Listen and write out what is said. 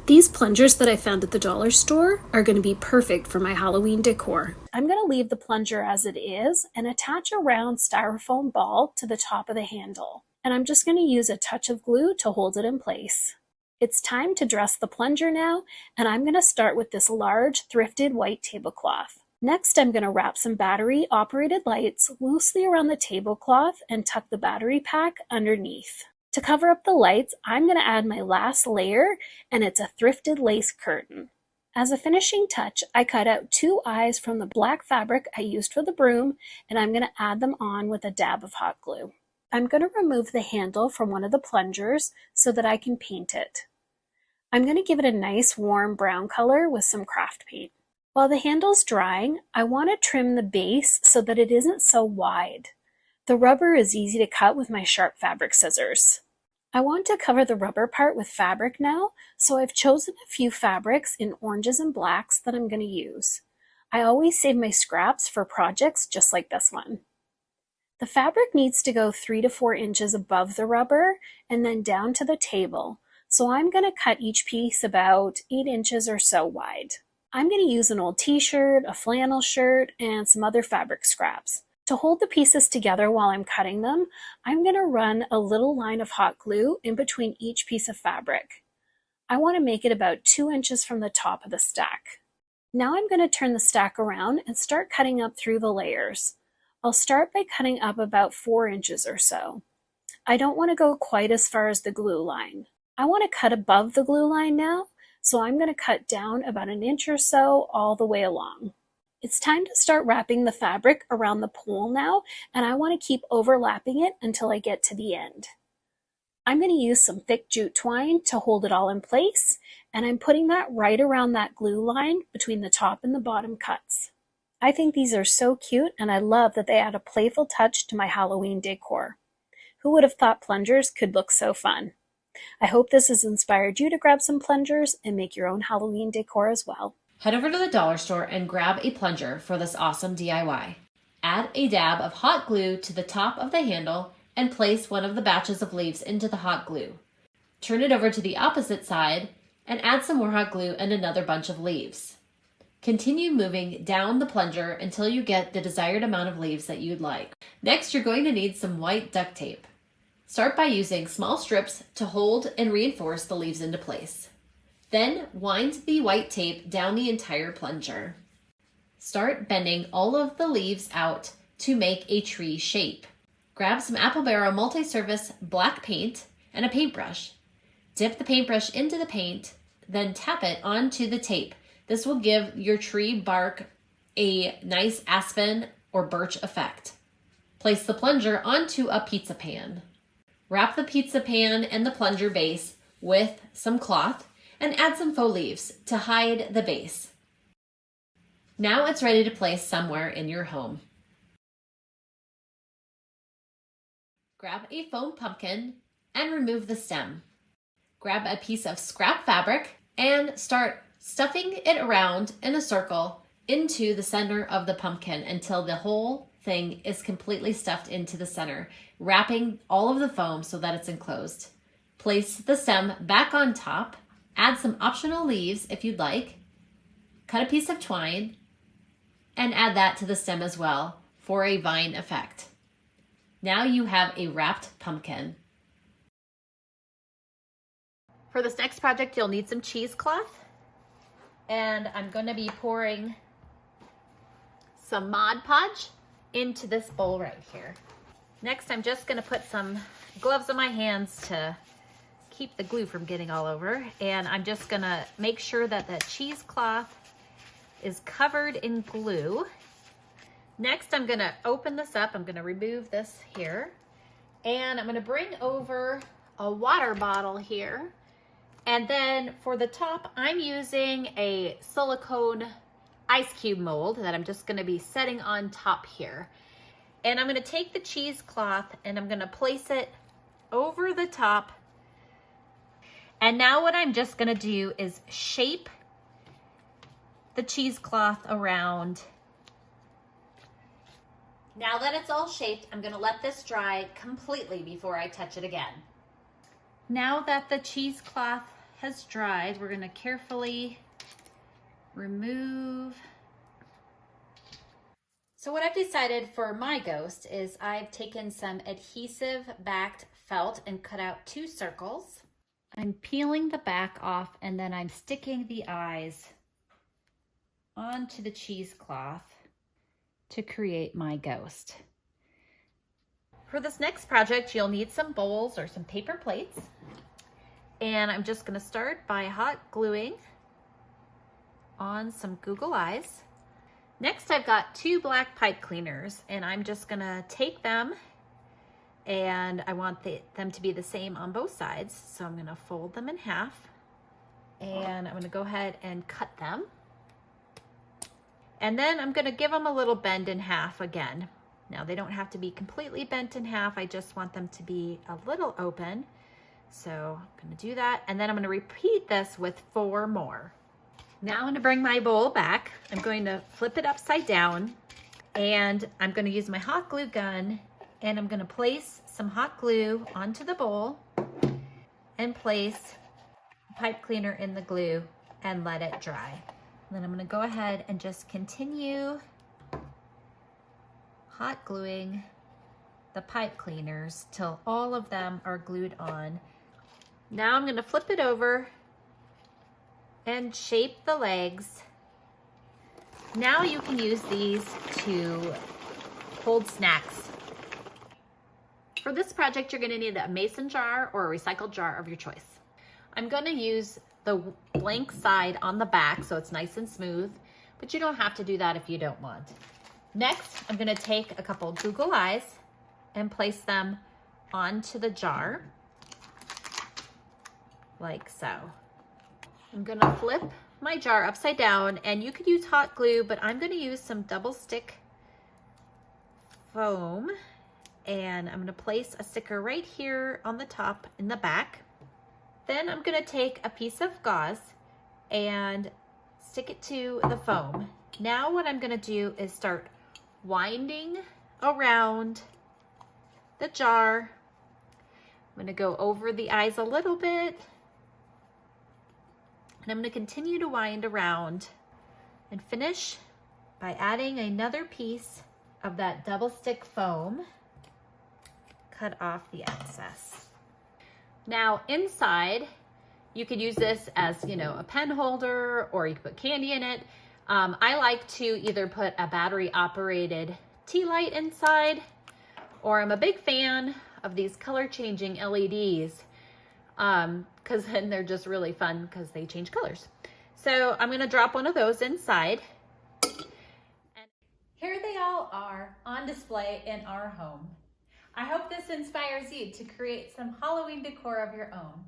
These plungers that I found at the dollar store are going to be perfect for my Halloween decor. I'm going to leave the plunger as it is and attach a round styrofoam ball to the top of the handle. And I'm just going to use a touch of glue to hold it in place. It's time to dress the plunger now, and I'm going to start with this large thrifted white tablecloth. Next, I'm going to wrap some battery-operated lights loosely around the tablecloth and tuck the battery pack underneath. To cover up the lights, I'm going to add my last layer, and it's a thrifted lace curtain. As a finishing touch, I cut out 2 eyes from the black fabric I used for the broom, and I'm going to add them on with a dab of hot glue. I'm going to remove the handle from one of the plungers so that I can paint it. I'm going to give it a nice warm brown color with some craft paint. While the handle's drying, I want to trim the base so that it isn't so wide. The rubber is easy to cut with my sharp fabric scissors. I want to cover the rubber part with fabric now, so I've chosen a few fabrics in oranges and blacks that I'm going to use. I always save my scraps for projects just like this one. The fabric needs to go 3 to 4 inches above the rubber and then down to the table, so I'm going to cut each piece about 8 inches or so wide. I'm going to use an old t-shirt, a flannel shirt, and some other fabric scraps. To hold the pieces together while I'm cutting them, I'm going to run a little line of hot glue in between each piece of fabric. I want to make it about 2 inches from the top of the stack. Now I'm going to turn the stack around and start cutting up through the layers. I'll start by cutting up about 4 inches or so. I don't want to go quite as far as the glue line. I want to cut above the glue line now, so I'm going to cut down about 1 inch or so all the way along. It's time to start wrapping the fabric around the pole now, and I want to keep overlapping it until I get to the end. I'm going to use some thick jute twine to hold it all in place, and I'm putting that right around that glue line between the top and the bottom cuts. I think these are so cute, and I love that they add a playful touch to my Halloween decor. Who would have thought plungers could look so fun? I hope this has inspired you to grab some plungers and make your own Halloween decor as well. Head over to the dollar store and grab a plunger for this awesome DIY. Add a dab of hot glue to the top of the handle and place one of the batches of leaves into the hot glue. Turn it over to the opposite side and add some more hot glue and another bunch of leaves. Continue moving down the plunger until you get the desired amount of leaves that you'd like. Next, you're going to need some white duct tape. Start by using small strips to hold and reinforce the leaves into place. Then wind the white tape down the entire plunger. Start bending all of the leaves out to make a tree shape. Grab some Apple Barrel multi-surface black paint and a paintbrush. Dip the paintbrush into the paint, then tap it onto the tape. This will give your tree bark a nice aspen or birch effect. Place the plunger onto a pizza pan. Wrap the pizza pan and the plunger base with some cloth and add some faux leaves to hide the base. Now it's ready to place somewhere in your home. Grab a foam pumpkin and remove the stem. Grab a piece of scrap fabric and start stuffing it around in a circle into the center of the pumpkin until the whole thing is completely stuffed into the center, wrapping all of the foam so that it's enclosed. Place the stem back on top. Add some optional leaves if you'd like. Cut a piece of twine and add that to the stem as well for a vine effect. Now you have a wrapped pumpkin. For this next project, you'll need some cheesecloth. And I'm going to be pouring some Mod Podge into this bowl right here. Next, I'm just going to put some gloves on my hands to keep the glue from getting all over, and I'm just gonna make sure that the cheesecloth is covered in glue. Next, I'm gonna open this up. I'm gonna remove this here, and I'm gonna bring over a water bottle here, and then for the top, I'm using a silicone ice cube mold that I'm just gonna be setting on top here. And I'm gonna take the cheesecloth and I'm gonna place it over the top. And now what I'm just gonna do is shape the cheesecloth around. Now that it's all shaped, I'm gonna let this dry completely before I touch it again. Now that the cheesecloth has dried, we're gonna carefully remove. So what I've decided for my ghost is I've taken some adhesive backed felt and cut out 2 circles. I'm peeling the back off and then I'm sticking the eyes onto the cheesecloth to create my ghost. For this next project, you'll need some bowls or some paper plates. And I'm just gonna start by hot gluing on some Google eyes. Next, I've got 2 black pipe cleaners and I'm just gonna take them, and I want them to be the same on both sides. So I'm gonna fold them in half and I'm gonna go ahead and cut them. And then I'm gonna give them a little bend in half again. Now they don't have to be completely bent in half. I just want them to be a little open. So I'm gonna do that. And then I'm gonna repeat this with 4 more. Now I'm gonna bring my bowl back. I'm going to flip it upside down and I'm gonna use my hot glue gun and I'm gonna place some hot glue onto the bowl and place the pipe cleaner in the glue and let it dry. And then I'm gonna go ahead and just continue hot gluing the pipe cleaners till all of them are glued on. Now I'm gonna flip it over and shape the legs. Now you can use these to hold snacks. For this project, you're gonna need a mason jar or a recycled jar of your choice. I'm gonna use the blank side on the back so it's nice and smooth, but you don't have to do that if you don't want. Next, I'm gonna take a couple Google eyes and place them onto the jar, like so. I'm gonna flip my jar upside down, and you could use hot glue, but I'm gonna use some double stick foam, and I'm gonna place a sticker right here on the top in the back. Then I'm gonna take a piece of gauze and stick it to the foam. Now what I'm gonna do is start winding around the jar. I'm gonna go over the eyes a little bit, and I'm gonna continue to wind around and finish by adding another piece of that double stick foam. Cut off the excess. Now inside, you could use this as, a pen holder, or you could put candy in it. I like to either put a battery operated tea light inside, or I'm a big fan of these color changing LEDs, because then they're just really fun because they change colors. So I'm gonna drop one of those inside. And here they all are on display in our home. I hope this inspires you to create some Halloween decor of your own.